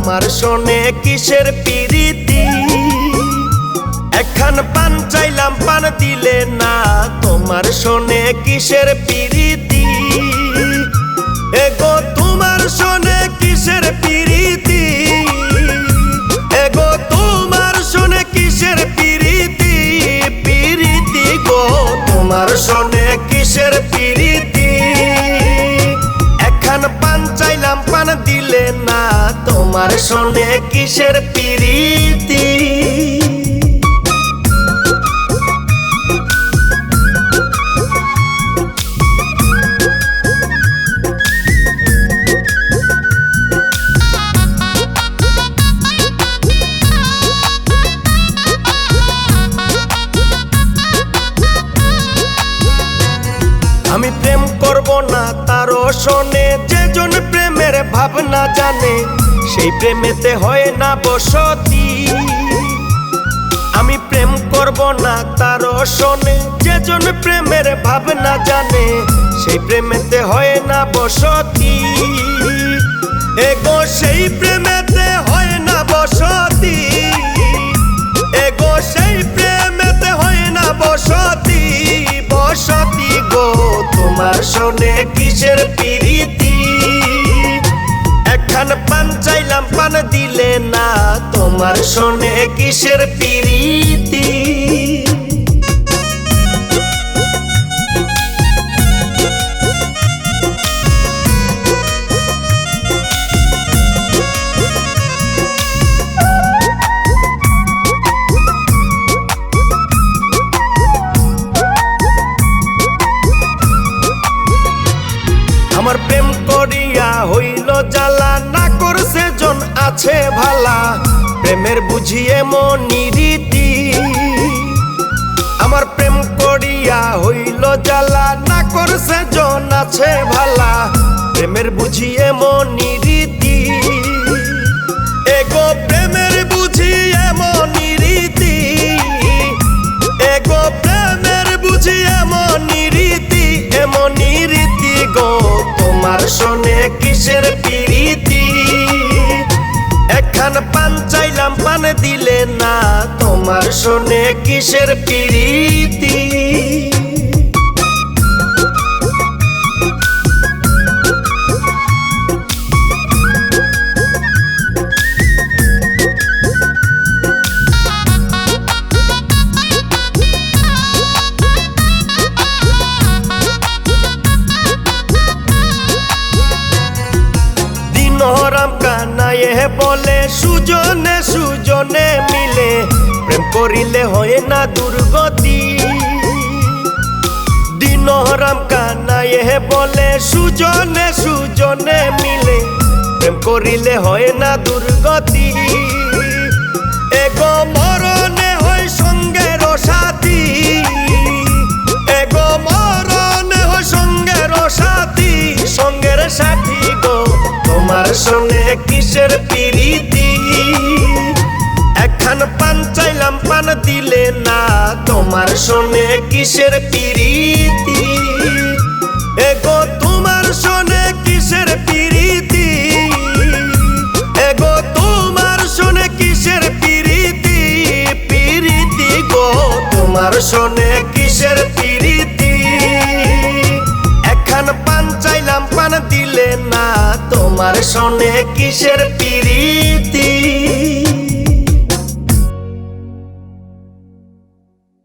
তোমার শোনে কিসের পিরিতি। একখান পান চাইলাম পান দিলে না, তোমার শোনে কিসের পিরিতি। এগো তোমার শোনে কিসের পিরিতি, এগো তোমার শোনে কিসের পিরিতি। পিরিতি গো তোমার শোনে কিসের পিরিতি। একখান পান চাইলাম পান দিলে না, তোমার শোনে কিসের পিরিতি। আমি প্রেম করব না তারও শোনে, যেজন প্রেমের ভাবনা জানে সেই প্রেমেতে হয় না বসতি। আমি প্রেম করব না তারও শোনে, যেজন প্রেমের ভাবনা জানে সেই প্রেমেতে হয় না বসতি। এগো সেই প্রেমেতে হয় না বসতি, এগো সেই প্রেমেতে হয় না বসতি। বসতি গো তোমার শোনে কিসের পিরিতি। একখান পান চাইলাম পান দিলে না, তোমার শোনে কিসের পিরিতি। আমার প্রেম করিয়া হইল জ্বালা, না করছে জন আছে ভালা, প্রেমের বুঝিয়ে মনি রীতি। আমার প্রেম করিয়া হইল জ্বালা, না করছে জন আছে ভালা, প্রেমের বুঝিয়ে মনি রীতি। এগো প্রেমের বুঝিয়ে মনি রীতি, এগো প্রেমের বুঝিয়ে মনি রীতি। এমনি রীতি গো তোমার শোনে কিসের পিরিতি। একখান পান চাইলাম পান দিলে না, তোমার শোনে কিসের পিরিতি। দিনহরাম কানায়ে বলে সুজনে সুজনে মিলে, প্রেম করিলে হয় না দুর্গতি। দিনহরাম কানায়ে বলে সুজনে সুজনে মিলে, প্রেম করিলে হয় না দুর্গতি। এগো মরণে হয় সঙ্গের সাথী, এগো মরণে হয় সঙ্গের সাথী। সঙ্গের সাথী গো তোমার শোনে কিসের পিরিতি। একখান পান চাইলাম পান দিলে না, তোমার শোনে কিসের পিরিতি। এগো তোমার শোনে কিসের পিরিতি, এগো তোমার শোনে কিসের পিরিতি। পিরিতি গো তোমার শোনে কিসের পিরিতি। একখান পান চাইলাম পান দিলে না, তোমার শোনে কিসের পিরিতি।